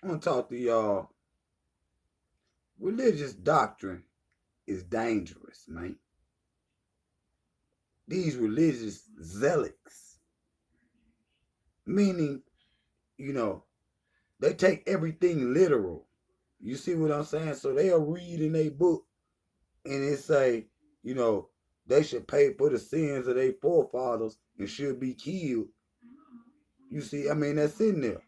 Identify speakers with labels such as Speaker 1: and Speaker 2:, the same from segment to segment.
Speaker 1: I want to talk to y'all. Religious doctrine is dangerous, man. These religious zealots, meaning, you know, they take everything literal. You see what I'm saying? So they'll read in a book and it say, you know, they should pay for the sins of their forefathers and should be killed. You see, I mean, that's in there.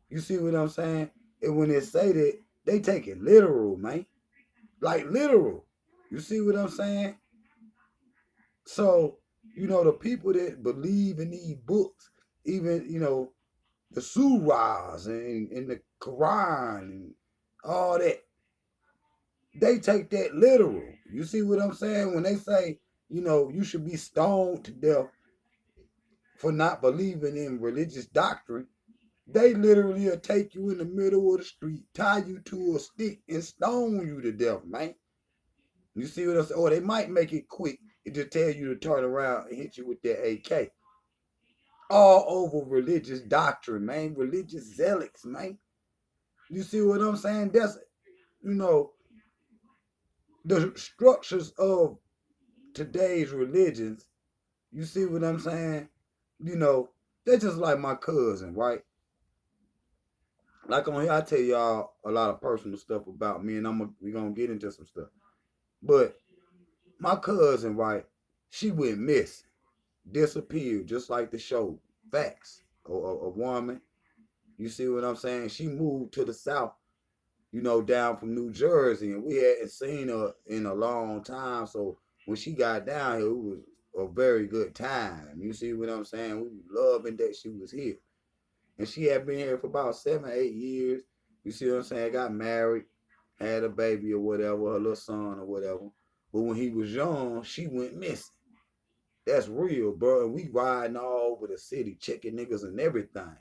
Speaker 1: You see what I'm saying? And when they say that, they take it literal, man. Like literal. You see what I'm saying? So, the people that believe in these books, even, the surahs and the Quran and all that, they take that literal. You see what I'm saying? When they say, you should be stoned to death for not believing in religious doctrine, they literally will take you in the middle of the street, tie you to a stick, and stone you to death, man. You see what I'm saying? Or they might make it quick and just tell you to turn around and hit you with their AK. All over religious doctrine, man. Religious zealots, man. You see what I'm saying? That's, you know, the structures of today's religions. You see what I'm saying? You know, they're just like my cousin, right? Like on here, I tell y'all a lot of personal stuff about me, and we gonna get into some stuff. But my cousin, right? She went missing, disappeared, just like the show. Facts. A woman. You see what I'm saying? She moved to the south, down from New Jersey, and we hadn't seen her in a long time. So when she got down here, it was a very good time. You see what I'm saying? We were loving that she was here. And she had been here for about 7, 8 years. You see what I'm saying? Got married, had a baby or whatever, her little son or whatever. But when he was young, she went missing. That's real, bro. And we riding all over the city, checking niggas and everything.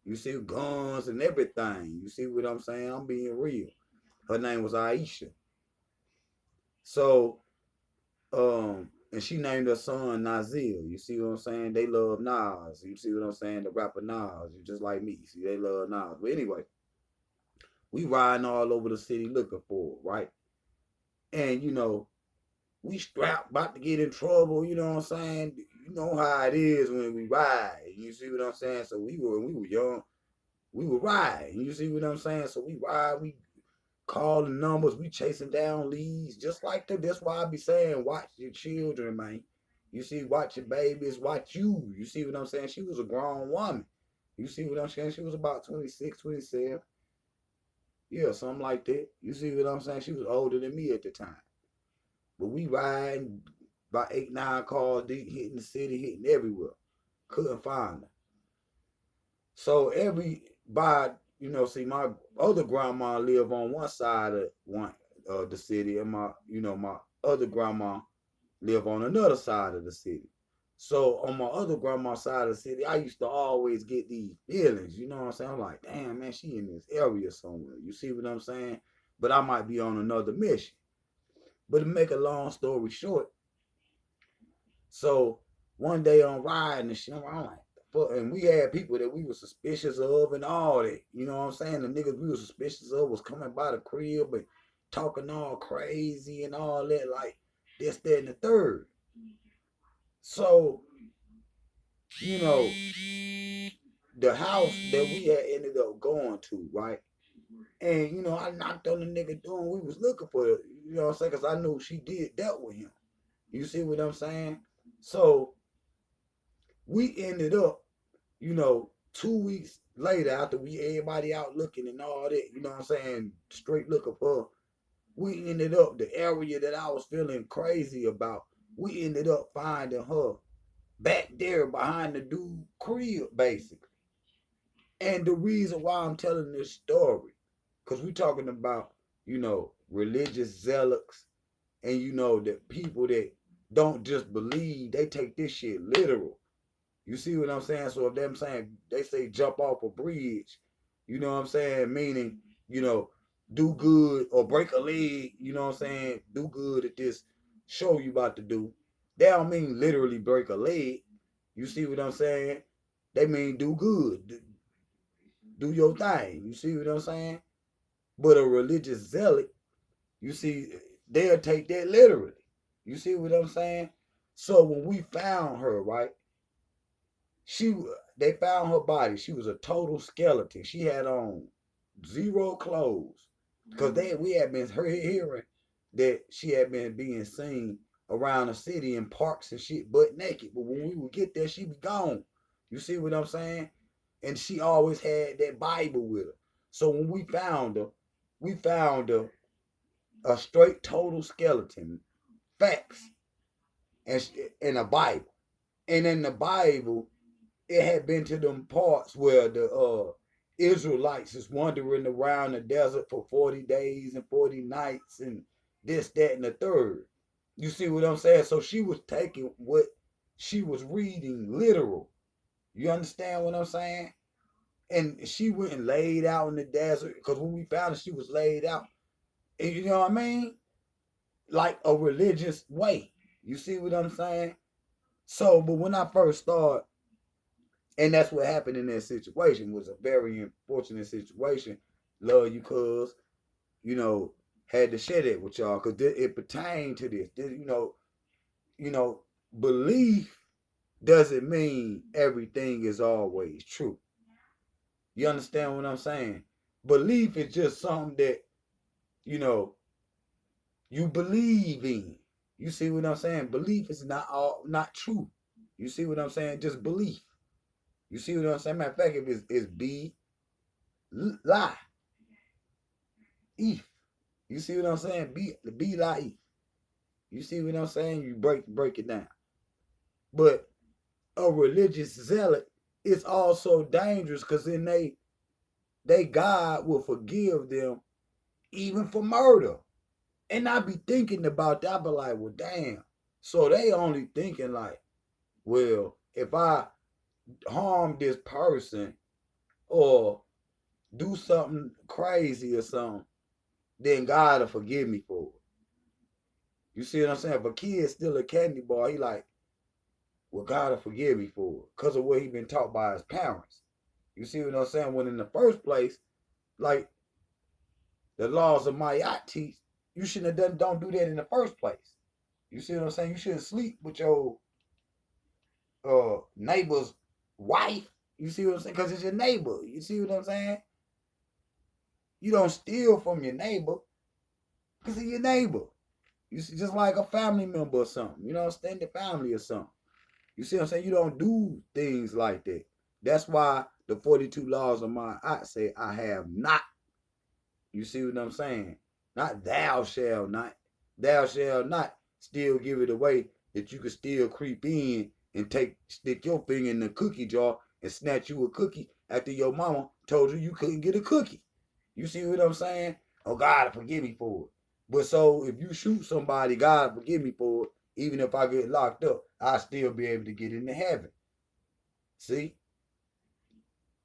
Speaker 1: You see guns and everything. You see what I'm saying? I'm being real. Her name was Aisha. So, and she named her son Nazil. You see what I'm saying? They love Nas. You see what I'm saying? The rapper Nas. You just like me. See, they love Nas. But anyway, we riding all over the city looking for her, right? And we strapped, about to get in trouble. You know what I'm saying? You know how it is when we ride. You see what I'm saying? So when we were young, we were riding. You see what I'm saying? So we ride, we calling numbers, we chasing down leads, just like that. That's why I be saying, watch your children, man. You see, watch your babies, watch you. You see what I'm saying? She was a grown woman. You see what I'm saying? She was about 26, 27. Yeah, something like that. You see what I'm saying? She was older than me at the time. But we riding about 8, 9 cars deep, hitting the city, hitting everywhere. Couldn't find her. So see, my other grandma live on one side of the city, and my other grandma live on another side of the city. So on my other grandma's side of the city, I used to always get these feelings. You know what I'm saying? I'm like, damn man, she in this area somewhere. You see what I'm saying? But I might be on another mission. But to make a long story short, so one day I'm riding and shit, I'm like, and we had people that we were suspicious of and all that. You know what I'm saying? The niggas we were suspicious of was coming by the crib and talking all crazy and all that, like this, that, and the third. So, you know, the house that we had ended up going to, right? And, I knocked on the nigga door and we was looking for it. You know what I'm saying? Because I knew she did dealt with him. You see what I'm saying? So we ended up, 2 weeks later after we everybody out looking and all that, you know what I'm saying, straight looking for her, we ended up the area that I was feeling crazy about. We ended up finding her back there behind the dude crib, basically. And the reason why I'm telling this story, because we're talking about, religious zealots and the people that don't just believe, they take this shit literal. You see what I'm saying? So if them saying they say jump off a bridge, you know what I'm saying? Meaning, you know, do good or break a leg, you know what I'm saying? Do good at this show you about to do. They don't mean literally break a leg. You see what I'm saying? They mean do good. do your thing. You see what I'm saying? But a religious zealot, you see, they'll take that literally. You see what I'm saying? So when we found her, right? She they found her body. She was a total skeleton. She had on zero clothes because they we had been hearing that she had been being seen around the city in parks and shit, butt naked. But when we would get there, she be gone. You see what I'm saying? And she always had that Bible with her. So when we found her a straight total skeleton, facts, and in a Bible. And in the Bible, it had been to them parts where the Israelites is wandering around the desert for 40 days and 40 nights and this, that, and the third. You see what I'm saying? So she was taking what she was reading literal. You understand what I'm saying? And she went and laid out in the desert because when we found her, she was laid out. And you know what I mean? Like a religious way. You see what I'm saying? So, but when I first started, and that's what happened in that situation, was a very unfortunate situation. Love you, cuz, you know, had to share that with y'all because it pertained to this. You know, belief doesn't mean everything is always true. You understand what I'm saying? Belief is just something that, you know, you believe in. You see what I'm saying? Belief is not true. You see what I'm saying? Just belief. You see what I'm saying? Matter of fact, if it's be lie, if. You see what I'm saying? Be lie, if. You see what I'm saying? You break it down. But a religious zealot is also dangerous because then they God will forgive them even for murder. And I be thinking about that, I be like, well, damn. So they only thinking like, well, if I harm this person or do something crazy or something, then God will forgive me for it. You see what I'm saying? If a kid still a candy bar, he like, well, God will forgive me for it because of what he been taught by his parents. You see what I'm saying? When in the first place, like the laws of Mayat teach, you shouldn't have done, don't do that in the first place. You see what I'm saying? You shouldn't sleep with your neighbor's wife. You see what I'm saying? Because it's your neighbor. You see what I'm saying? You don't steal from your neighbor because he's your neighbor. You see, just like a family member or something. You know, extended family or something. You see what I'm saying? You don't do things like that. That's why the 42 laws of my I say I have not. You see what I'm saying? Not thou shalt not. Thou shalt not still give it away that you could still creep in and stick your finger in the cookie jar and snatch you a cookie after your mama told you couldn't get a cookie. You see what I'm saying? Oh, God forgive me for it. But so if you shoot somebody, God forgive me for it. Even if I get locked up, I'll still be able to get into heaven. See?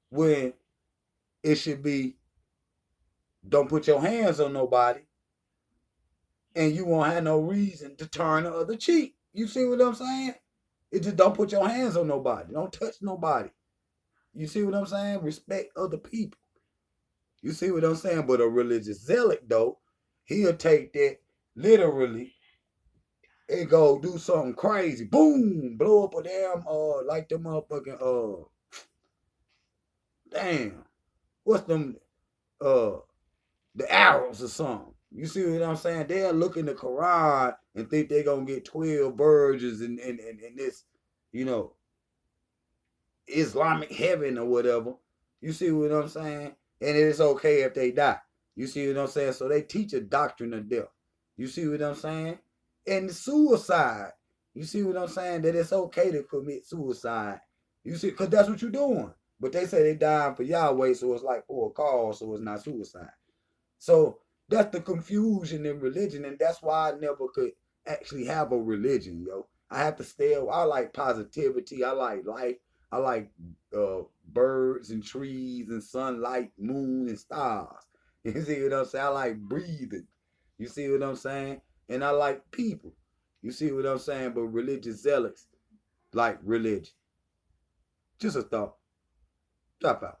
Speaker 1: When it should be, don't put your hands on nobody and you won't have no reason to turn the other cheek. You see what I'm saying? It just don't put your hands on nobody. Don't touch nobody. You see what I'm saying? Respect other people. You see what I'm saying? But a religious zealot, though, he'll take that literally and go do something crazy. Boom! Blow up a damn like them motherfucking damn. What's them uh the arrows or something. You see what I'm saying? They'll look in the Quran and think they're gonna get 12 virgins and this, you know, Islamic heaven or whatever. You see what I'm saying? And it's okay if they die. You see what I'm saying? So they teach a doctrine of death. You see what I'm saying? And suicide. You see what I'm saying? That it's okay to commit suicide. You see, because that's what you're doing. But they say they dying for Yahweh, so it's like for a cause, so it's not suicide. So that's the confusion in religion, and that's why I never could actually have a religion, yo. I have to stay. I like positivity. I like life. I like birds and trees and sunlight, moon and stars. You see what I'm saying? I like breathing. You see what I'm saying? And I like people. You see what I'm saying? But religious zealots like religion. Just a thought. Drop out.